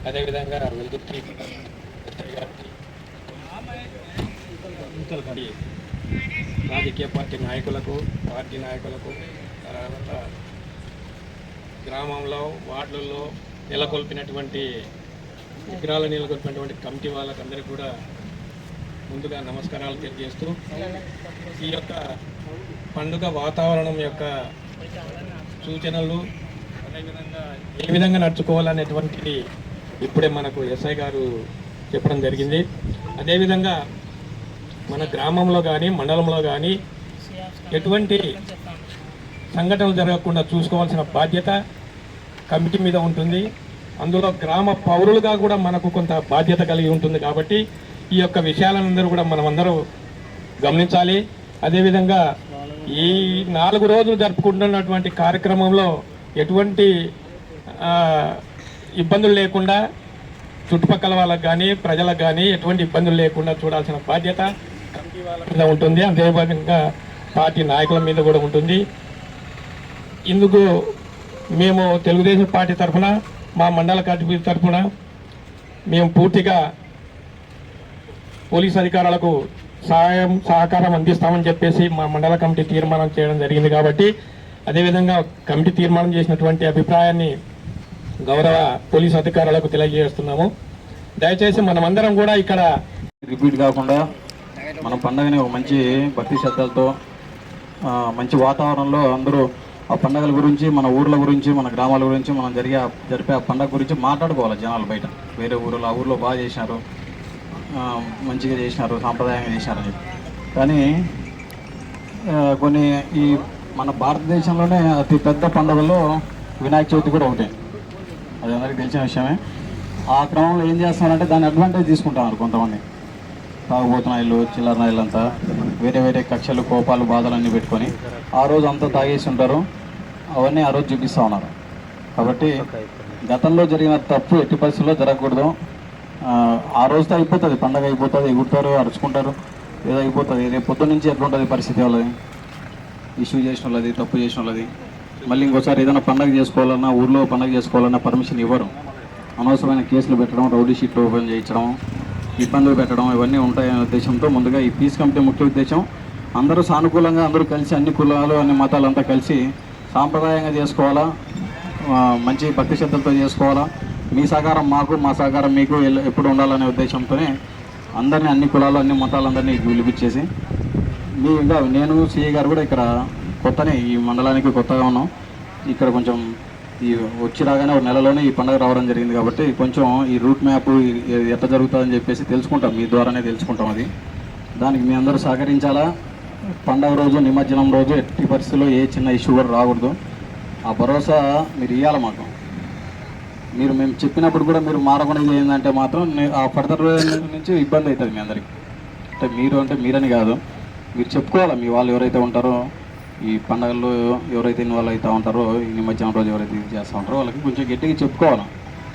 అదేవిధంగా వెలుగుర్తి గారికి రాజకీయ పార్టీ నాయకులకు తర్వాత గ్రామంలో వార్డులలో నెలకొల్పినటువంటి విగ్రహాలు నెలకొల్పినటువంటి కమిటీ వాళ్ళకందరికీ కూడా ముందుగా నమస్కారాలు తెలియజేస్తూ ఈ యొక్క పండుగ వాతావరణం యొక్క సూచనలు అదేవిధంగా ఏ విధంగా నడుచుకోవాలనేటువంటిది ఇప్పుడే మనకు ఎస్ఐ గారు చెప్పడం జరిగింది. అదేవిధంగా మన గ్రామంలో కానీ మండలంలో కానీ ఎటువంటి సంఘటనలు జరగకుండా చూసుకోవాల్సిన బాధ్యత కమిటీ మీద ఉంటుంది. అందులో గ్రామ పౌరులుగా కూడా మనకు కొంత బాధ్యత కలిగి ఉంటుంది. కాబట్టి ఈ యొక్క విషయాలందరూ కూడా మనమందరూ గమనించాలి. అదేవిధంగా ఈ 4 రోజులు జరుపుకుంటున్నటువంటి కార్యక్రమంలో ఎటువంటి ఇబ్బందులు లేకుండా చుట్టుపక్కల వాళ్ళకు కానీ ప్రజలకు కానీ ఎటువంటి ఇబ్బందులు లేకుండా చూడాల్సిన బాధ్యత కమిటీ వాళ్ళ మీద ఉంటుంది. అదేవిధంగా పార్టీ నాయకుల మీద కూడా ఉంటుంది. ఇందుకు మేము తెలుగుదేశం పార్టీ తరఫున మా మండల కమిటీ తరఫున మేము పూర్తిగా పోలీస్ అధికారులకు సహకారం అందిస్తామని చెప్పేసి మా మండల కమిటీ తీర్మానం చేయడం జరిగింది. కాబట్టి అదేవిధంగా కమిటీ తీర్మానం చేసినటువంటి అభిప్రాయాన్ని గౌరవ పోలీస్ అధికారులకు తెలియజేస్తున్నాము. దయచేసి మనమందరం కూడా ఇక్కడ రిపీట్ కాకుండా మన పండుగని ఒక మంచి భక్తి శ్రద్ధలతో మంచి వాతావరణంలో అందరూ ఆ పండుగల గురించి, మన ఊర్ల గురించి, మన గ్రామాల గురించి, మనం జరిపే ఆ పండుగ గురించి మాట్లాడుకోవాలి. జనాలు బయట వేరే ఊరిలో ఆ ఊర్లో బాగా చేసినారు, మంచిగా చేసినారు, సాంప్రదాయంగా చేసినారని చెప్పి. కానీ కొన్ని ఈ మన భారతదేశంలోనే అతి పెద్ద పండుగల్లో వినాయక చవితి కూడా ఒకటే. అది అందరికీ తెలిసిన విషయమే. ఆ క్రమంలో ఏం చేస్తున్నారంటే దాన్ని అడ్వాంటేజ్ తీసుకుంటున్నారు కొంతమంది. తాగుబోతున్నాయిలు, చిల్లర నాయలు అంతా వేరే వేరే కక్షలు, కోపాలు, బాధలన్నీ పెట్టుకొని ఆ రోజు అంతా తాగేసి ఉంటారు. అవన్నీ ఆ రోజు చూపిస్తూ ఉన్నారు. కాబట్టి గతంలో జరిగిన తప్పు ఎట్టి పరిస్థితుల్లో జరగకూడదు. ఆ రోజుతో అయిపోతుంది, పండగ అయిపోతుంది, ఎగురుతారు, అరుచుకుంటారు, ఏదో అయిపోతుంది. రేపు పొద్దున్న నుంచి ఎట్లుంటుంది పరిస్థితి వాళ్ళది, ఇష్యూ చేసిన వాళ్ళది, తప్పు చేసిన వాళ్ళది. మళ్ళీ ఇంకోసారి ఏదైనా పండగ చేసుకోవాలన్నా, ఊర్లో పండగ చేసుకోవాలన్నా పర్మిషన్ ఇవ్వరు. అనవసరమైన కేసులు పెట్టడం, రౌడీ షీట్లు ఓపెన్ చేయించడం, ఇబ్బందులు పెట్టడం ఇవన్నీ ఉంటాయనే ఉద్దేశంతో ముందుగా ఈ పీస్ కమిటీ ముఖ్య ఉద్దేశం అందరూ సానుకూలంగా అందరూ కలిసి అన్ని కులాలు, అన్ని మతాలంతా కలిసి సాంప్రదాయంగా చేసుకోవాలా, మంచి భక్తి శ్రద్ధలతో చేసుకోవాలా. మీ సహకారం మాకు, మా సహకారం మీకు ఎప్పుడు ఉండాలనే ఉద్దేశంతోనే అందరినీ, అన్ని కులాలు, అన్ని మతాలందరినీ పిలిపించేసి ఇంకా నేను సిఐ గారు కూడా ఇక్కడ కొత్తనే, ఈ మండలానికి కొత్తగా ఉన్నాం. ఇక్కడ కొంచెం ఈ వచ్చి రాగానే ఒక నెలలోనే ఈ పండుగ రావడం జరిగింది. కాబట్టి కొంచెం ఈ రూట్ మ్యాప్ ఎట్లా జరుగుతుందని చెప్పేసి తెలుసుకుంటాం, మీ ద్వారానే తెలుసుకుంటాం. అది దానికి మీ అందరూ సహకరించాలా. పండుగ రోజు, నిమజ్జనం రోజు ఎట్టి పరిస్థితుల్లో ఏ చిన్న ఇష్యూ కూడా రాకూడదు. ఆ భరోసా మీరు ఇవ్వాలి మాకు. మేము చెప్పినప్పుడు కూడా మీరు మారకుండా ఏంటంటే మాత్రం ఆ ఫర్దర్ నుంచి ఇబ్బంది అవుతుంది మీ అందరికీ. అంటే మీరని కాదు, మీరు చెప్పుకోవాలి. మీ వాళ్ళు ఎవరైతే ఉంటారో, ఈ పండుగల్లో ఎవరైతే ఇన్వాల్వ్ అవుతూ ఉంటారో, ఈ నిమజ్జనం రోజు ఎవరైతే ఇది చేస్తూ ఉంటారో వాళ్ళకి కొంచెం గట్టిగా చెప్పుకోవాలి.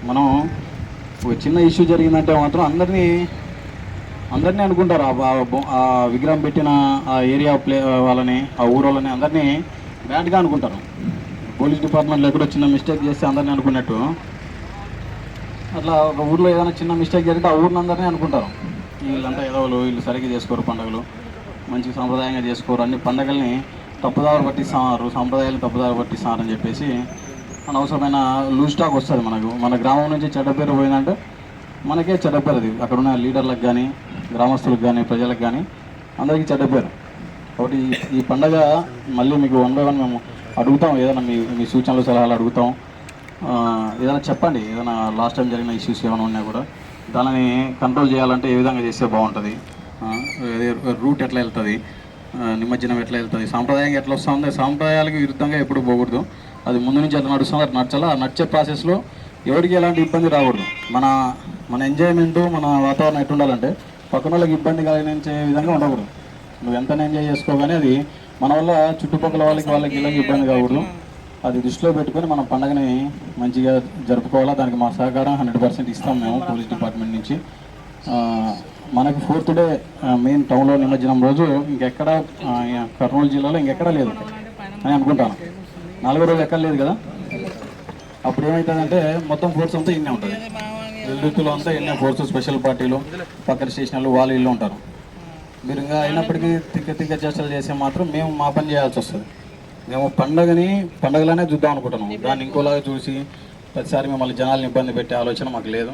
మనం ఒక చిన్న ఇష్యూ జరిగిందంటే మాత్రం అందరినీ అనుకుంటారు. ఆ విగ్రహం పెట్టిన ఆ ఏరియా వాళ్ళని, ఆ ఊరు వాళ్ళని అందరినీ బ్యాడ్గా అనుకుంటారు. పోలీస్ డిపార్ట్మెంట్లో ఎక్కడో చిన్న మిస్టేక్ చేస్తే అందరినీ అనుకున్నట్టు, అట్లా ఒక ఊర్లో ఏదైనా చిన్న మిస్టేక్ జరిగితే ఆ ఊరిని అందరినీ అనుకుంటారు. వీళ్ళంతా ఎదవలు, వీళ్ళు సరిగ్గా చేసుకోరు, పండుగలు మంచి సాంప్రదాయంగా చేసుకోరు, అన్ని పండుగల్ని తప్పుదారు పట్టిస్తున్నారు, సాంప్రదాయాలు తప్పుదారు పట్టిస్తున్నారని చెప్పేసి అనవసరమైన లూజ్ టాక్ వస్తుంది మనకు. మన గ్రామం నుంచి చెడ్డ పేరు పోయిందంటే మనకే చెడ్డ పేరు. అది అక్కడ ఉన్న లీడర్లకు కానీ, గ్రామస్తులకు కానీ, ప్రజలకు కానీ అందరికీ చెడ్డ పేరు. కాబట్టి ఈ పండగ మళ్ళీ మీకు 1 by 1 మేము అడుగుతాం. ఏదైనా మీ సూచనలు, సలహాలు అడుగుతాం. ఏదైనా చెప్పండి. ఏదైనా లాస్ట్ టైం జరిగిన ఇష్యూస్ ఏమైనా ఉన్నా కూడా దానిని కంట్రోల్ చేయాలంటే ఏ విధంగా చేస్తే బాగుంటుంది, రూట్ ఎట్లా వెళ్తుంది, నిమజ్జనం ఎట్లా వెళ్తుంది, సాంప్రదాయంగా ఎట్లా వస్తుంది. సాంప్రదాయాలకు విరుద్ధంగా ఎప్పుడు పోకూడదు. అది ముందు నుంచి ఎట్లా నడుస్తుందో అట్లా నడచాలా. ఆ నడిచే ప్రాసెస్లో ఎవరికి ఎలాంటి ఇబ్బంది రాకూడదు. మన ఎంజాయ్మెంట్, మన వాతావరణం ఎట్లా ఉండాలంటే పక్కన వాళ్ళకి ఇబ్బంది కలిగించే విధంగా ఉండకూడదు. నువ్వు ఎంత ఎంజాయ్ చేసుకోగానే అది మన వల్ల చుట్టుపక్కల వాళ్ళకి ఇలాంటి ఇబ్బంది కాకూడదు. అది దృష్టిలో పెట్టుకొని మనం పండుగని మంచిగా జరుపుకోవాలా. దానికి మా సహకారం 100% ఇస్తాం మేము పోలీస్ డిపార్ట్మెంట్ నుంచి. మనకు 4th డే మెయిన్ టౌన్లో నిమజ్జనం రోజు ఇంకెక్కడ కర్నూలు జిల్లాలో ఇంకెక్కడ లేదు అని అనుకుంటాను. 4వ రోజు ఎక్కడ లేదు కదా. అప్పుడు ఏమవుతుందంటే మొత్తం ఫోర్స్ అంతా ఇన్నే ఉంటుంది. వెల్దుర్తిలో అంతా ఎన్నో ఫోర్సు స్పెషల్ పార్టీలు పక్కన స్టేషన్లు వాళ్ళు ఇల్లు ఉంటారు. మీరు ఇంకా అయినప్పటికీ తిక్క చేష్టలు చేస్తే మాత్రం మేము మా పని చేయాల్సి వస్తుంది. మేము పండగలనే చూద్దాం అనుకుంటున్నాం. దాన్ని ఇంకోలాగా చూసి ప్రతిసారి మిమ్మల్ని జనాలను ఇబ్బంది పెట్టే ఆలోచన మాకు లేదు.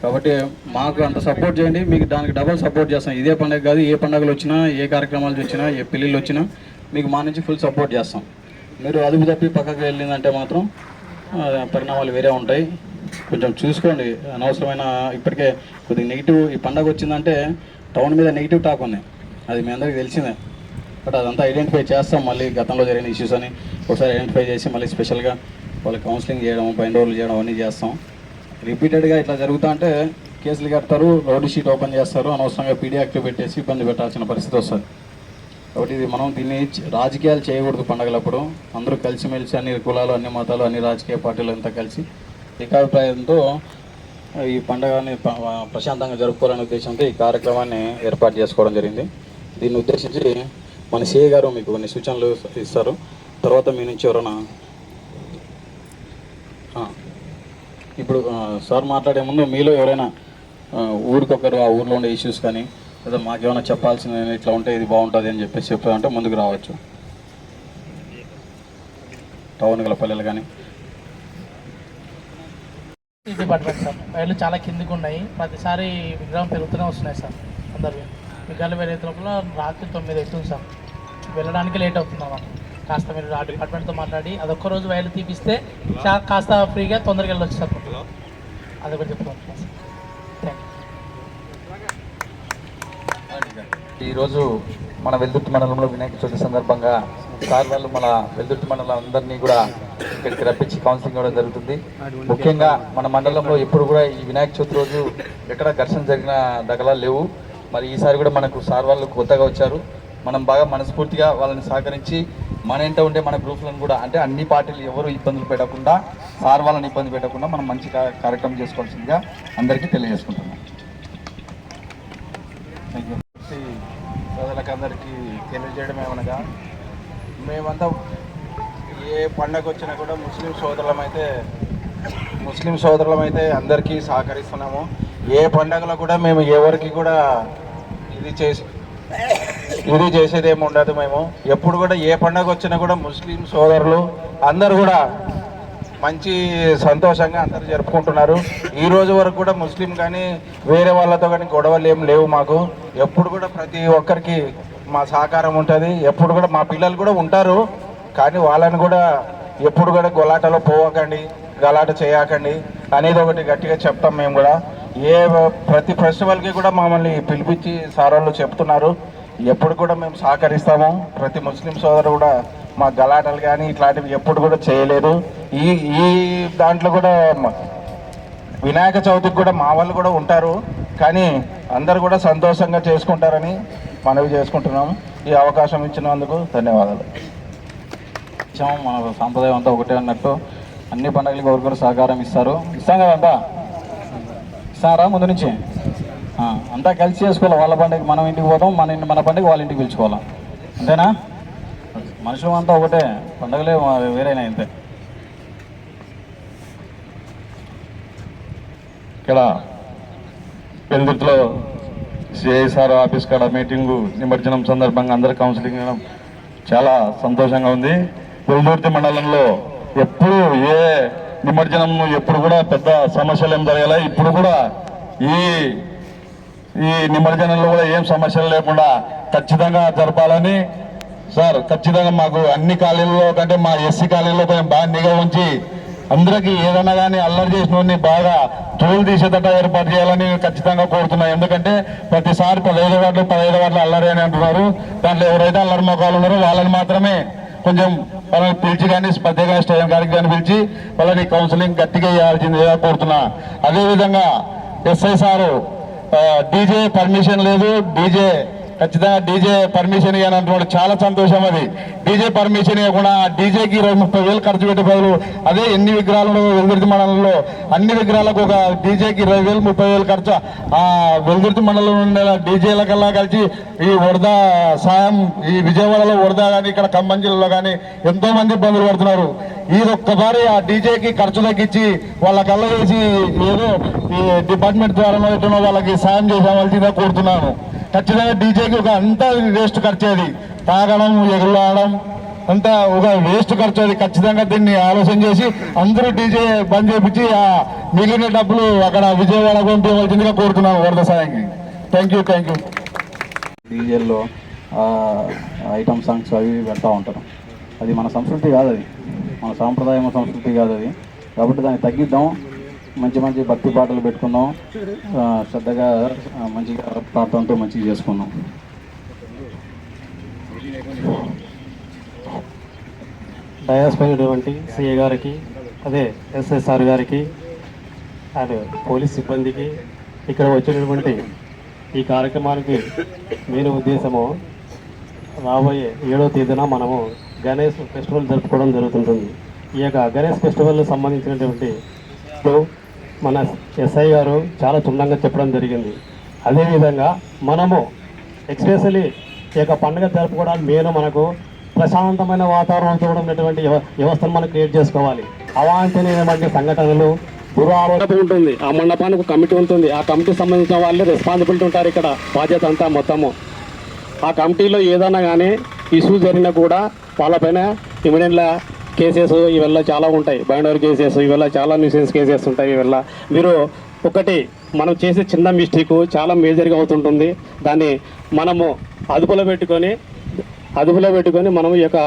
కాబట్టి మాకు అంత సపోర్ట్ చేయండి, మీకు దానికి డబల్ సపోర్ట్ చేస్తాం. ఇదే పండుగ కాదు, ఏ పండుగలు వచ్చినా, ఏ కార్యక్రమాలు వచ్చినా, ఏ పెళ్ళిళ్ళు వచ్చినా మీకు మా నుంచి ఫుల్ సపోర్ట్ చేస్తాం. మీరు అదుపు తప్పి పక్కకు వెళ్ళిందంటే మాత్రం పరిణామాలు వేరే ఉంటాయి. కొంచెం చూసుకోండి. అనవసరమైన ఇప్పటికే కొద్దిగా నెగిటివ్ ఈ పండగ వచ్చిందంటే టౌన్ మీద నెగిటివ్ టాక్ ఉంది, అది మీ అందరికీ తెలిసిందే. బట్ అదంతా ఐడెంటిఫై చేస్తాం. మళ్ళీ గతంలో జరిగిన ఇష్యూస్ అని ఒకసారి ఐడెంటిఫై చేసి మళ్ళీ స్పెషల్గా వాళ్ళకి కౌన్సిలింగ్ చేయడం, బైండ్ ఓవర్లు చేయడం అన్నీ చేస్తాం. రిపీటెడ్గా ఇట్లా జరుగుతూ అంటే కేసులు కడతారు, రౌడీ షీట్ ఓపెన్ చేస్తారు, అనవసరంగా పీడీ యాక్టివ్ పెట్టేసి ఇబ్బంది పెట్టాల్సిన పరిస్థితి వస్తుంది. కాబట్టి ఇది మనం దీన్ని రాజకీయాలు చేయకూడదు. పండగలప్పుడు అందరూ కలిసిమెలిసి అన్ని కులాలు, అన్ని మతాలు, అన్ని రాజకీయ పార్టీలు అంతా కలిసి ఏకాభిప్రాయంతో ఈ పండుగని ప్రశాంతంగా జరుపుకోవాలనే ఉద్దేశంతో ఈ కార్యక్రమాన్ని ఏర్పాటు చేసుకోవడం జరిగింది. దీన్ని ఉద్దేశించి మన సిఐ గారు మీకు కొన్ని సూచనలు ఇస్తారు. తర్వాత మీ నుంచి ఎవరైనా ఇప్పుడు సార్ మాట్లాడే ముందు మీలో ఎవరైనా ఊరికొకరు ఆ ఊర్లో ఉండే ఇష్యూస్ కానీ లేదా మాకేమైనా చెప్పాల్సిన ఇట్లా ఉంటే ఇది బాగుంటుంది అని చెప్పేసి చెప్పాలంటే ముందుకు రావచ్చు. టౌన్ గల పల్లెలు కానీ డిపార్ట్మెంట్ సార్ రైళ్లు చాలా కిందికి ఉన్నాయి. ప్రతిసారి విగ్రహం పెరుగుతూనే వస్తున్నాయి సార్. అందరు విగ్రహాలు వేరే లోపల రాత్రి 9 అవుతుంది సార్. వెళ్ళడానికి లేట్ అవుతుంది మాకు. కాస్త మీరు ఆ డిపార్ట్మెంట్తో మాట్లాడి అదొక్క రోజు వైర్లు తీపిస్తే కాస్త ఫ్రీగా తొందరగా వెళ్ళొచ్చు సార్. అదొకటి చెప్తాను సార్. ఈరోజు మన వెల్దుర్తి మండలంలో వినాయక చవితి సందర్భంగా సార్ వాళ్ళు మన వెల్దుర్తి మండలం అందరినీ కూడా ఇక్కడికి రప్పించి కౌన్సిలింగ్ ఇవ్వడం జరుగుతుంది. ముఖ్యంగా మన మండలంలో ఎప్పుడు కూడా ఈ వినాయక చవితి రోజు ఎక్కడ ఘర్షణ జరిగిన దాఖలాలు లేవు. మరి ఈసారి కూడా మనకు సార్ వాళ్ళు కొత్తగా వచ్చారు. మనం బాగా మనస్ఫూర్తిగా వాళ్ళని సహకరించి మన ఇంట ఉండే మన గ్రూప్లను కూడా అంటే అన్ని పార్టీలు ఎవరు ఇబ్బందులు పెట్టకుండా సార్ వాళ్ళని ఇబ్బంది పెట్టకుండా మనం మంచి కార్యక్రమం చేసుకోవాల్సిందిగా అందరికీ తెలియజేసుకుంటున్నాం. ప్రజలకు అందరికీ తెలియజేయడం ఏమనగా మేమంతా ఏ పండగ వచ్చినా కూడా ముస్లిం సోదరులమైతే అందరికీ సహకరిస్తున్నాము. ఏ పండగలో కూడా మేము ఎవరికి కూడా ఇది చేసేది ఏమి ఉండదు. మేము ఎప్పుడు కూడా ఏ పండగ వచ్చినా కూడా ముస్లిం సోదరులు అందరూ కూడా మంచి సంతోషంగా అందరూ జరుపుకుంటున్నారు. ఈ రోజు వరకు కూడా ముస్లిం కానీ వేరే వాళ్ళతో కానీ గొడవలు ఏం లేవు మాకు. ఎప్పుడు కూడా ప్రతి ఒక్కరికి మా సహకారం ఉంటుంది. ఎప్పుడు కూడా మా పిల్లలు కూడా ఉంటారు, కానీ వాళ్ళని కూడా ఎప్పుడు కూడా గొలాటలో పోవకండి, గలాట చేయకండి అనేది ఒకటి గట్టిగా చెప్తాం. మేము కూడా ప్రతి ఫెస్టివల్కి కూడా మమ్మల్ని పిలిపించి సార్ వాళ్ళు చెప్తున్నారు. ఎప్పుడు కూడా మేము సహకరిస్తాము. ప్రతి ముస్లిం సోదరు కూడా మా గలాటలు కానీ ఇట్లాంటివి ఎప్పుడు కూడా చేయలేదు. ఈ దాంట్లో కూడా వినాయక చవితికి కూడా మా వాళ్ళు కూడా ఉంటారు, కానీ అందరు కూడా సంతోషంగా చేసుకుంటారని మనవి చేసుకుంటున్నాము. ఈ అవకాశం ఇచ్చినందుకు ధన్యవాదాలు. మన సాంప్రదాయం అంతా ఒకటే అన్నట్టు అన్ని పండుగలకి ఒకరికొకరు సహకారం ఇస్తాం కదంతా. ఇస్తారా ముందు నుంచి అంతా కలిసి చేసుకోవాలి. వాళ్ళ పండుగకి మనం ఇంటికి పోతాం, మన పండుగ వాళ్ళ ఇంటికి పిలుచుకోవాలి. అంతేనా? మనుషులు అంతా ఒకటే, పండుగలే వేరేనా ఇంతే. ఇక్కడ వెల్దుర్తిలో సిఐసార్ ఆఫీస్ కాడ మీటింగు నిమజ్జనం సందర్భంగా అందరు కౌన్సిలింగ్ చాలా సంతోషంగా ఉంది. వెల్దుర్తి మండలంలో ఎప్పుడు ఏ నిమజ్జనం ఎప్పుడు కూడా పెద్ద సమస్యలు ఏం జరగాలి. ఇప్పుడు కూడా ఈ నిమజ్జనంలో కూడా ఏం సమస్యలు లేకుండా ఖచ్చితంగా జరపాలని సార్, ఖచ్చితంగా మాకు అన్ని కాలేజీల్లో కంటే మా ఎస్సీ కాలేజీలో బాగా నిఘా ఉంచి అందరికీ ఏదైనా కానీ అల్లరి చేసిన బాగా తోలు తీసేదట ఏర్పాటు చేయాలని ఖచ్చితంగా కోరుతున్నాం. ఎందుకంటే ప్రతిసారి 15 వార్డులు అల్లరి అని అంటున్నారు. దాంట్లో ఎవరైతే అల్లరి మొక్కలు ఉన్నారో వాళ్ళని మాత్రమే కొంచెం వాళ్ళని పిలిచి కానీ ప్రత్యేకంగా స్టేషన్ కాడికి కానీ పిలిచి వాళ్ళని కౌన్సిలింగ్ గట్టిగా చేయాల్సిందిగా కోరుతున్నా. అదేవిధంగా ఎస్ఐ సారు డీజే పర్మిషన్ లేదు, డీజే ఖచ్చితంగా డీజే పర్మిషన్ ఇవ్వనంటున్నాడు. చాలా సంతోషం. అది డీజే పర్మిషన్ ఇవ్వకుండా ఆ డీజేకి 20-30 ఖర్చు పెట్టే బదులు అదే ఎన్ని విగ్రహాలు వెల్దుర్తి మండలంలో అన్ని విగ్రహాలకు ఒక డీజేకి 20,000-30,000 ఖర్చు. ఆ వెల్దుర్తి మండలంలో ఉండే డీజేల కల్లా కలిసి ఈ వరద సాయం ఈ విజయవాడలో వరద కానీ ఇక్కడ ఖమ్మం జిల్లాలో కానీ ఎంతో మంది ఇబ్బందులు పడుతున్నారు. ఇది ఒక్కసారి ఆ డీజేకి ఖర్చు తగ్గించి వాళ్ళ కళ్ళ వేసి ఏదో ఈ డిపార్ట్మెంట్ ద్వారా ఎటునో వాళ్ళకి సాయం చేసేవాల్సిందిగా కోరుతున్నాను. ఖచ్చితంగా డీజేకి ఒక అంతా వేస్ట్ ఖర్చు, అది తాగడం ఎగులాడడం అంతా ఒక వేస్ట్ ఖర్చు. అది ఖచ్చితంగా దీన్ని ఆలోచన చేసి అందరూ డీజే బంద్ చేపించి ఆ మిగిలిన డబ్బులు అక్కడ విజయవాడ పంపించవలసిందిగా కోరుతున్నాను వరద సాయంకి. Thank you. డీజేల్లో ఐటమ్ సాంగ్స్ అవి పెడతా ఉంటారు. అది మన సంస్కృతి కాదు, అది మన సాంప్రదాయం సంస్కృతి కాదు అది. కాబట్టి దాన్ని తగ్గిద్దాం, మంచి మంచి భక్తి పాటలు పెట్టుకుందాం, శ్రద్ధగా మంచిగా ప్రార్థనతో మంచిగా చేసుకుందాం. డయాస్ పైనటువంటి సిఏ గారికి, అదే ఎస్ఎస్ఆర్ గారికి, అండ్ పోలీస్ సిబ్బందికి, ఇక్కడ వచ్చినటువంటి ఈ కార్యక్రమానికి మెయిన్ ఉద్దేశము రాబోయే 7వ తేదీన మనము గణేష్ ఫెస్టివల్ జరుపుకోవడం జరుగుతుంటుంది. ఈ యొక్క గణేష్ ఫెస్టివల్ సంబంధించినటువంటి మన ఎస్ఐ గారు చాలా క్షుణ్ణంగా చెప్పడం జరిగింది. అదేవిధంగా మనము ఎక్స్పెషలీ ఈ యొక్క పండుగ జరుపుకోవడానికి మెయిన్ మనకు ప్రశాంతమైన వాతావరణంతో ఉన్నటువంటి వ్యవస్థను మనం క్రియేట్ చేసుకోవాలి. అవాంఛనీయమైన సంఘటనలు దురాలోచన ఉంటుంది. ఆ మండపానికి కమిటీ ఉంటుంది. ఆ కమిటీకి సంబంధించిన వాళ్ళే రెస్పాన్సిబిలిటీ ఉంటారు. ఇక్కడ బాధ్యత అంతా మొత్తము ఆ కమిటీలో ఏదైనా కానీ ఇష్యూ జరిగినా కూడా వాళ్ళపైన ఇమీడియట్గా కేసెస్ ఇవల్ల చాలా ఉంటాయి. బైండర్ కేసెస్ ఇవల్ల చాలా న్యూసెన్స్ కేసెస్ ఉంటాయి. ఇవల్ల మీరు ఒకటి మనం చేసే చిన్న మిస్టేక్ చాలా మేజర్గా అవుతుంటుంది. దాన్ని మనము అదుపులో పెట్టుకొని మనం ఈ యొక్క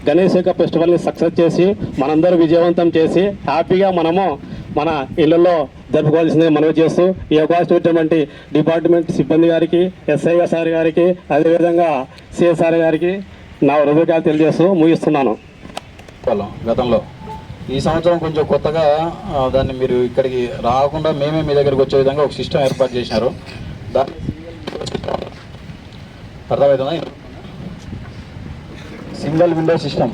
గణేష్ యొక్క ఫెస్టివల్ని సక్సెస్ చేసి మనందరూ విజయవంతం చేసి హ్యాపీగా మనము మన ఇళ్లలో జరుపుకోవాల్సిందిగా మనవి చేస్తూ ఈ అవకాశం ఇచ్చినటువంటి డిపార్ట్మెంట్ సిబ్బంది గారికి, ఎస్ఐ సార్ గారికి, అదేవిధంగా సిఎస్ఆర్ గారికి నా హృదయకాలు తెలియజేస్తూ ముగిస్తున్నాను. గతంలో ఈ సంవత్సరం కొంచెం కొత్తగా దాన్ని మీరు ఇక్కడికి రాకుండా మేమే మీ దగ్గరికి వచ్చే విధంగా ఒక సిస్టమ్ ఏర్పాటు చేసినారు. దాన్ని అర్థమవుతుందా? సింగిల్ విండో సిస్టమ్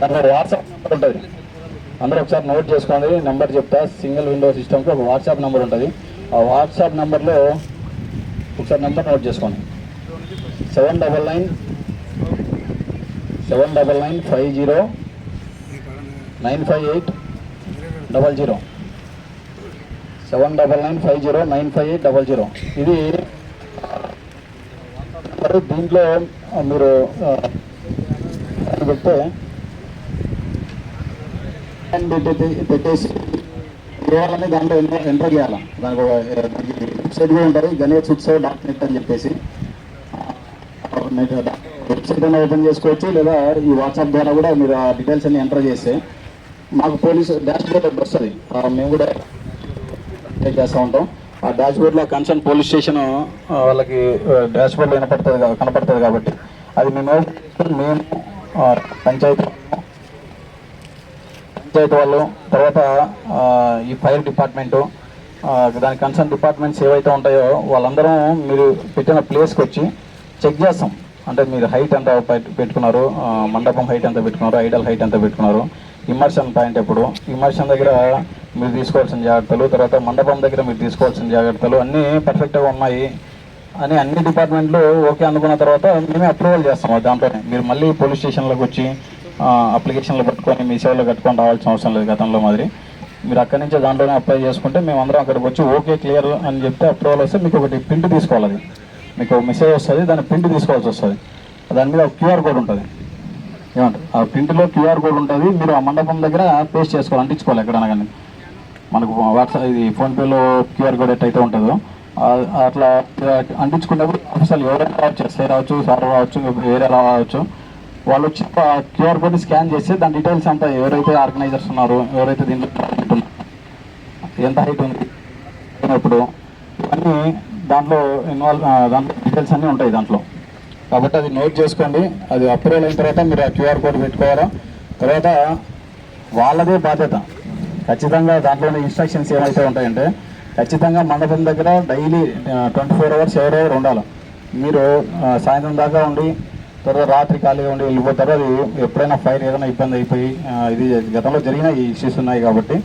దాంట్లో వాట్సాప్ నెంబర్ ఉంటుంది. అందరూ ఒకసారి నోట్ చేసుకోండి, నెంబర్ చెప్తా. సింగిల్ విండో సిస్టమ్కి ఒక వాట్సాప్ నెంబర్ ఉంటుంది. ఆ వాట్సాప్ నెంబర్లో ఒకసారి నెంబర్ నోట్ చేసుకోండి. 79950 95800 79950 ఇది దీంట్లో మీరు చెప్తే పెట్టేసి చేయాలని దాంట్లో ఎంటర్ చేయాలి. దానికి వెబ్సైట్ కూడా ఉంటుంది, గణేష్ ఉత్సవ్.net అని చెప్పేసి. వెబ్సైట్ అయినా ఓపెన్ చేసుకోవచ్చు, లేదా ఈ వాట్సాప్ ద్వారా కూడా మీరు ఆ డీటెయిల్స్ అన్ని ఎంటర్ చేస్తే మాకు పోలీసు డాష్ బోర్డ్ వస్తుంది. మేము కూడా టేక్ చేస్తూ ఉంటాం. ఆ డాష్ బోర్డ్లో కన్సర్న్ పోలీస్ స్టేషన్ వాళ్ళకి డాష్ బోర్డ్లో కనపడుతుంది కాబట్టి అది మేము పంచాయతీ వాళ్ళు, తర్వాత ఈ ఫైర్ డిపార్ట్మెంటు, దాని కన్సర్న్ డిపార్ట్మెంట్స్ ఏవైతే ఉంటాయో వాళ్ళందరం మీరు పెట్టిన ప్లేస్కి వచ్చి చెక్ చేస్తాం. అంటే మీరు హైట్ ఎంత పెట్టుకున్నారు, మండపం హైట్ ఎంత పెట్టుకున్నారు, ఐడల్ హైట్ ఎంత పెట్టుకున్నారు, ఇమర్షన్ పాయింట్ ఎప్పుడు, ఇమర్షన్ దగ్గర మీరు తీసుకోవాల్సిన జాగ్రత్తలు, తర్వాత మండపం దగ్గర మీరు తీసుకోవాల్సిన జాగ్రత్తలు అన్నీ పర్ఫెక్ట్గా ఉన్నాయి అని అన్ని డిపార్ట్మెంట్లు ఓకే అనుకున్న తర్వాత మేమే అప్రూవల్ చేస్తాం. దాంట్లోనే మీరు మళ్ళీ పోలీస్ స్టేషన్లోకి వచ్చి అప్లికేషన్లు పెట్టుకొని మీ సేవలో కట్టుకొని రావాల్సిన అవసరం లేదు. గతంలో మాదిరి మీరు అక్కడి నుంచే దాంట్లోనే అప్లై చేసుకుంటే మేము అందరం అక్కడికి వచ్చి ఓకే క్లియర్ అని చెప్తే అప్రూవల్ వస్తే మీకు ఒకటి ప్రింట్ తీసుకోవాలి. అది మీకు మెసేజ్ వస్తుంది, దాన్ని ప్రింట్ తీసుకోవాల్సి వస్తుంది. దాని మీద క్యూఆర్ కోడ్ ఉంటుంది. ఏమంటారు, ఆ ప్రింట్లో క్యూఆర్ కోడ్ ఉంటుంది. మీరు ఆ మండపం దగ్గర పేస్ట్ చేసుకోవాలి, అంటించుకోవాలి ఎక్కడైనా కానీ. మనకు వాట్సాప్ ఇది ఫోన్పేలో క్యూఆర్ కోడ్ ఎట్టయితే ఉంటుందో అట్లా అంటించుకున్నప్పుడు అసలు ఎవరైనా రావచ్చు, ఎస్ఐ రావచ్చు, సార్ రావచ్చు, వేరే రావచ్చు. వాళ్ళు వచ్చి క్యూఆర్ కోడ్ని స్కాన్ చేస్తే దాని డీటెయిల్స్ అంతా ఎవరైతే ఆర్గనైజర్స్ ఉన్నారో, ఎవరైతే దీంట్లో ఎంత హైట్ ఉంది ఇప్పుడు ఇవన్నీ దాంట్లో దాంట్లో డీటెయిల్స్ అన్నీ ఉంటాయి దాంట్లో. కాబట్టి అది నోట్ చేసుకోండి. అది అప్రూవల్ అయిన తర్వాత మీరు ఆ క్యూఆర్ కోడ్ పెట్టుకోవాలా. తర్వాత వాళ్ళదే బాధ్యత ఖచ్చితంగా దాంట్లోనే ఇన్స్ట్రక్షన్స్ ఏమైతే ఉంటాయంటే ఖచ్చితంగా మండపం దగ్గర డైలీ 24 hours ఎవరెవరు ఉండాలి. మీరు సాయంత్రం దాకా ఉండి తర్వాత రాత్రి ఖాళీగా ఉండి వెళ్ళిపోతారు. అది ఎప్పుడైనా ఫైర్ ఏదైనా ఇబ్బంది అయిపోయి ఇది గతంలో జరిగిన ఈ ఇష్యూస్ ఉన్నాయి కాబట్టి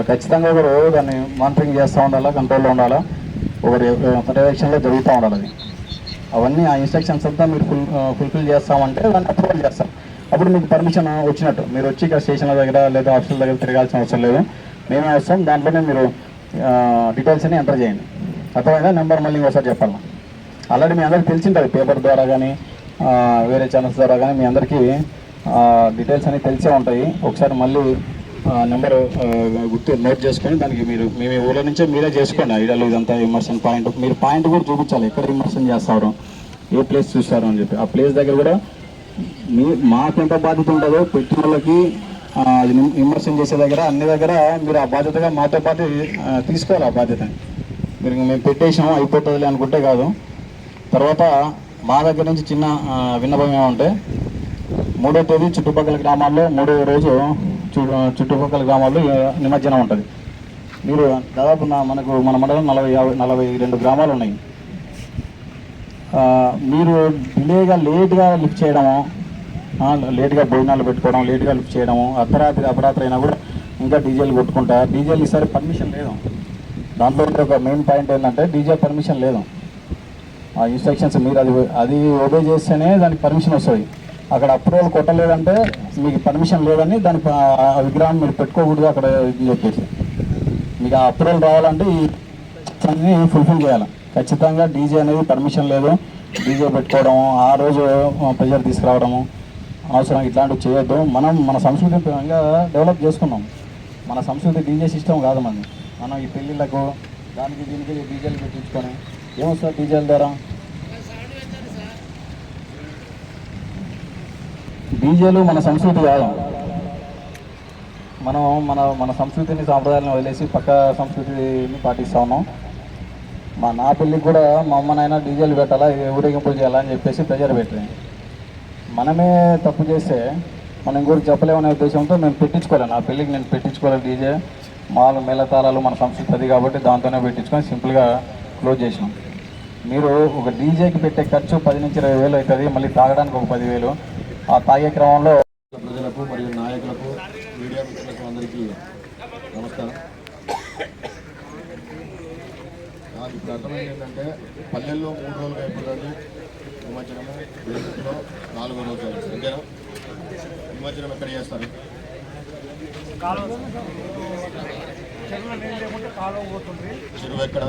ఖచ్చితంగా ఒకరు దాన్ని మానిటరింగ్ చేస్తూ ఉండాలా, కంట్రోల్లో ఉండాలా, ఒకరి పర్యవేక్షణలో జరుగుతూ ఉండాలి. అది అవన్నీ ఆ ఇన్స్ట్రక్షన్స్ అంతా మీరు ఫుల్ఫిల్ చేస్తామంటే దాన్ని అప్రూవల్ చేస్తాం. అప్పుడు మీకు పర్మిషన్ వచ్చినట్టు. మీరు వచ్చి ఇక్కడ స్టేషన్ల దగ్గర లేదా ఆఫీసుల దగ్గర తిరగాల్సిన అవసరం లేదు. మేమే వస్తాం, దాంట్లోనే మీరు డీటెయిల్స్ అన్ని ఎంటర్ చేయండి. అర్థమైందా? నెంబర్ మళ్ళీ ఒకసారి చెప్పాలి. ఆల్రెడీ మీ అందరికీ తెలిసింటుంది, పేపర్ ద్వారా కానీ వేరే ఛానల్స్ ద్వారా కానీ మీ అందరికీ డీటెయిల్స్ అనేవి తెలిసే ఉంటాయి. ఒకసారి మళ్ళీ నెంబర్ గుర్తు నోట్ చేసుకొని దానికి మీరు మీ ఊళ్ళో నుంచే మీరే చేసుకోండి. ఐడియాలో ఇదంతా ఇమర్షన్ పాయింట్ మీరు పాయింట్ కూడా చూపించాలి, ఎక్కడ ఇమర్షన్ చేస్తారు, ఏ ప్లేస్ చూస్తారు అని చెప్పి. ఆ ప్లేస్ దగ్గర కూడా మాకు ఎంత బాధ్యత ఉంటుందో పెట్టిన వాళ్ళకి అది ఇమర్షన్ చేసే దగ్గర అన్ని దగ్గర మీరు ఆ బాధ్యతగా మాతో పాటు తీసుకోవాలి. ఆ బాధ్యతని మీరు మేము పెట్టేసాము అయిపోతుంది అనుకుంటే కాదు. తర్వాత మా దగ్గర నుంచి చిన్న విన్నపం ఏమంటే 3వ తేదీ చుట్టుపక్కల గ్రామాల్లో 3వ రోజు చుట్టుపక్కల గ్రామాల్లో నిమజ్జనం ఉంటుంది. మీరు దాదాపు మన మండలం 42 గ్రామాలు ఉన్నాయి. మీరు డిలేగా లేట్గా లిఫ్ట్ చేయడము, లేట్గా భోజనాలు పెట్టుకోవడం, లేట్గా లిఫ్ట్ చేయడము, అర్ధరాత్రి అయినా కూడా ఇంకా డీజేలు కొట్టుకుంటా. డీజేలు ఈసారి పర్మిషన్ లేదు. దాంట్లో ఒక మెయిన్ పాయింట్ ఏంటంటే డీజే పర్మిషన్ లేదు. ఆ ఇన్స్ట్రక్షన్స్ మీరు అది ఒబే చేస్తేనే దానికి పర్మిషన్ వస్తుంది. అక్కడ అప్రూవల్ కొట్టలేదంటే మీకు పర్మిషన్ లేదని దాని విగ్రహం మీరు పెట్టుకోకూడదు అక్కడ అని చెప్పేసి. మీకు ఆ అప్రూవల్ రావాలంటే ఈ ఫుల్ఫిల్ చేయాలి. ఖచ్చితంగా డీజే అనేది పర్మిషన్ లేదు. డీజే పెట్టుకోవడం, ఆ రోజు ప్రెజర్ తీసుకురావడము అవసరం, ఇట్లాంటివి చేయొద్దు. మన సంస్కృతి పరంగా డెవలప్ చేసుకున్నాం. మన సంస్కృతి డీజే సిస్టమ్ కాదు మనది. మనం ఈ పెళ్ళిళ్ళకు దానికి దీనికి డీజేలు పెట్టించుకొని ఏమొస్తుంది డీజేల ద్వారా? డీజేలు మన సంస్కృతి కాదు. మనం మన సంస్కృతిని సాంప్రదాయాలను వదిలేసి పక్క సంస్కృతిని పాటిస్తూ ఉన్నాం. నా పెళ్ళికి కూడా మా అమ్మనైనా డీజేలు పెట్టాలా, ఊరేగింపులు చేయాలా అని చెప్పేసి ప్రెజర్ పెట్టింది. మనమే తప్పు చేస్తే మనం ఇంకొకరికి చెప్పలేమనే ఉద్దేశంతో మేము పెట్టించుకోలేను. నా పెళ్ళికి నేను పెట్టించుకోలేదు డీజే. మాలు మేళతాళాలు మన సంస్కృతి అది కాబట్టి దాంతోనే పెట్టించుకొని సింపుల్గా క్లోజ్ చేసినాం. మీరు ఒక డీజేకి పెట్టే ఖర్చు 10 నుంచి 20 వేలు అవుతుంది. మళ్ళీ తాగడానికి ఒక 10,000. ఆ తాగే క్రమంలో ప్రజలకు మరియు నాయకులకు, మీడియా మిత్రులకు అందరికీ నమస్కారం. నాకు ఇప్పుడు అర్థమైంది ఏంటంటే పల్లెల్లో 3 రోజులుగా అయిపోతుంది నిమజ్జనము, దేశంలో 4వ రోజు అంతేనా? నిమజ్జనం ఎక్కడ చేస్తారు? చెరువు ఎక్కడ?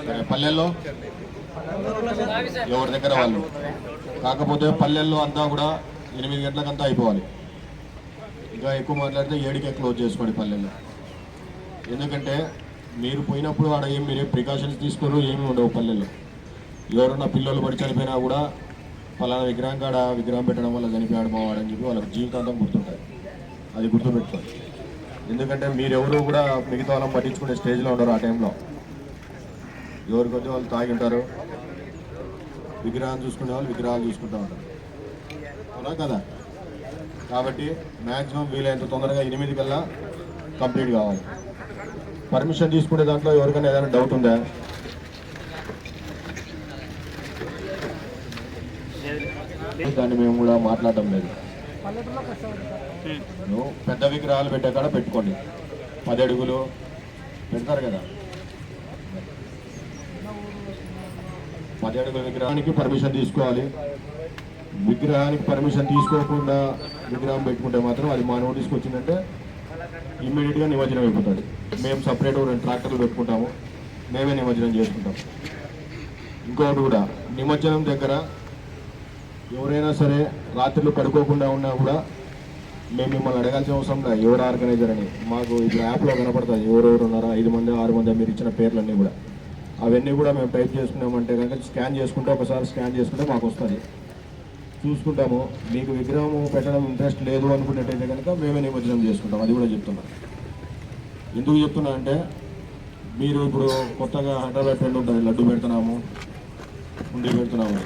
సరే, పల్లెల్లో ఎవరి దగ్గర వాళ్ళు. కాకపోతే పల్లెల్లో అంతా కూడా 8 గంటలకంతా అయిపోవాలి. ఇంకా ఎక్కువ మాట్లాడితే 7కే క్లోజ్ చేసుకోండి పల్లెల్లో. ఎందుకంటే మీరు పోయినప్పుడు ఆడ మీరేం ప్రికాషన్స్ తీసుకోరు, ఏమీ ఉండవు పల్లెల్లో. ఎవరన్నా పిల్లలు పడి చనిపోయినా కూడా పలానా విగ్రహం కాడ విగ్రహం పెట్టడం వల్ల చనిపోయాడు మావాడని చెప్పి వాళ్ళకి జీవితాంతం గుర్తుంటుంది. అది గుర్తుపెట్టుకోండి. ఎందుకంటే మీరెవరు కూడా మిగతా వాళ్ళని పట్టించుకునే స్టేజ్లో ఉండరు. ఆ టైంలో ఎవరి కొద్ది వాళ్ళు తాగి ఉంటారు, విగ్రహాన్ని చూసుకునే వాళ్ళు విగ్రహాలు చూసుకుంటూ ఉంటారు, అవునా కదా? కాబట్టి మ్యాక్సిమం వీలైనంత తొందరగా 8 కల్లా కంప్లీట్ కావాలి. పర్మిషన్ తీసుకునే దాంట్లో ఎవరికైనా ఏదైనా డౌట్ ఉందా? దాన్ని మేము కూడా మాట్లాడటం లేదు. నువ్వు పెద్ద విగ్రహాలు పెట్టే కాడ పెట్టుకోండి. 10 అడుగులు పెడతారు కదా, 10 అడుగుల విగ్రహానికి పర్మిషన్ తీసుకోవాలి. విగ్రహానికి పర్మిషన్ తీసుకోకుండా విగ్రహం పెట్టుకుంటే మాత్రం అది మా నోటీస్కి వచ్చిందంటే ఇమ్మీడియట్గా నిమజ్జనం అయిపోతుంది. మేము సపరేట్ 2 ట్రాక్టర్లు పెట్టుకుంటాము, మేమే నిమజ్జనం చేసుకుంటాం. ఇంకొకటి కూడా, నిమజ్జనం దగ్గర ఎవరైనా సరే రాత్రులు పడుకోకుండా ఉన్నా కూడా మేము మిమ్మల్ని అడగాల్సిన అవసరం లేదు. ఎవరు ఆర్గనైజర్ అని మాకు ఇప్పుడు యాప్లో కనపడుతుంది. ఎవరెవరు ఉన్నారా, 5 మంది 6 మంది మీరు ఇచ్చిన పేర్లన్నీ కూడా. అవన్నీ కూడా మేము టైప్ చేసుకున్నామంటే కనుక స్కాన్ చేసుకుంటే, ఒకసారి స్కాన్ చేసుకుంటే మాకు వస్తుంది, చూసుకుంటాము. మీకు విగ్రహం పెట్టడం ఇంట్రెస్ట్ లేదు అనుకున్నట్టయితే కనుక మేమే నిమజ్జనం చేసుకుంటాం. అది కూడా చెప్తున్నాం. ఎందుకు చెప్తున్నా అంటే మీరు ఇప్పుడు కొత్తగా హైదరాబాద్ ట్రెండ్ ఉంటుంది, లడ్డు పెడుతున్నాము, ఉండి పెడుతున్నాము.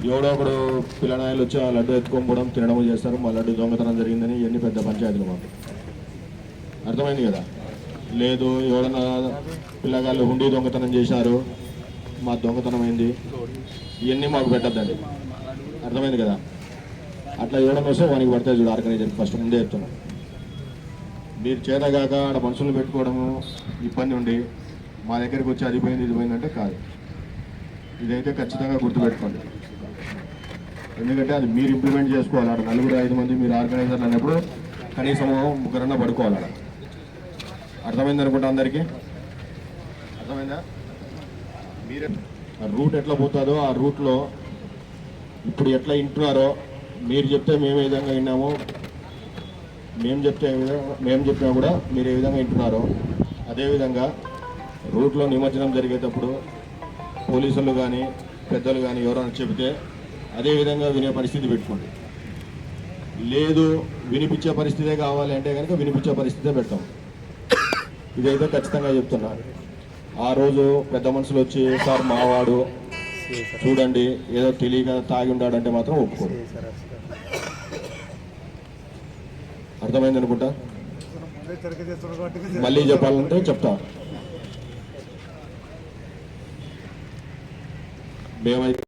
ఎవడో ఒకడు పిల్లనాయలు వచ్చి ఆ లడ్డు ఎత్తుకొని పోవడం తినడం చేస్తారు, మా లడ్డు దొంగతనం జరిగిందని ఇవన్నీ పెద్ద పంచాయతీలు మాకు. అర్థమైంది కదా? లేదు ఎవడన్నా పిల్లగాళ్ళు హుండీ దొంగతనం చేశారు, మా దొంగతనం అయింది, ఇవన్నీ మాకు పెట్టద్దండి. అర్థమైంది కదా? అట్లా ఎవడన్నా వస్తే వానికి పడతాయి చూడు ఆర్గనైజర్. ఫస్ట్ ముందే చెప్తున్నాం, మీరు చేతగాక ఆడ మనుషులు పెట్టుకోవడము ఇబ్బంది ఉండి మా దగ్గరికి వచ్చి అది పోయింది ఇది పోయిందంటే కాదు. ఇదైతే ఖచ్చితంగా గుర్తుపెట్టుకోండి. ఎందుకంటే అది మీరు ఇంప్లిమెంట్ చేసుకోవాలి. ఆడ 4-5 మంది మీరు ఆర్గనైజర్లు అన్నప్పుడు కనీసం 3 పడుకోవాలి ఆడ. అర్థమైంది అనుకుంటా అందరికీ? అర్థమైందా? మీరే ఆ రూట్ ఎట్లా పోతుందో ఆ రూట్లో ఇప్పుడు ఎట్లా వింటున్నారో, మీరు చెప్తే మేము ఏ విధంగా విన్నామో, మేము చెప్పినా కూడా మీరు ఏ విధంగా వింటున్నారో అదేవిధంగా రూట్లో నిమజ్జనం జరిగేటప్పుడు పోలీసులు కానీ పెద్దలు కానీ ఎవరైనా చెబితే అదేవిధంగా వినే పరిస్థితి పెట్టుకోండి. లేదు వినిపించే పరిస్థితే కావాలి అంటే కనుక వినిపించే పరిస్థితే పెడతాం. ఇదైతే ఖచ్చితంగా చెప్తున్నా. ఆ రోజు పెద్ద మనుషులు వచ్చి సార్ మావాడు చూడండి ఏదో తెలియక తాగి ఉన్నాడంటే మాత్రం ఒప్పుకోరు. అర్థమైంది అనుకుంటా. మళ్ళీ చెప్పాలంటే చెప్తా. మేమైతే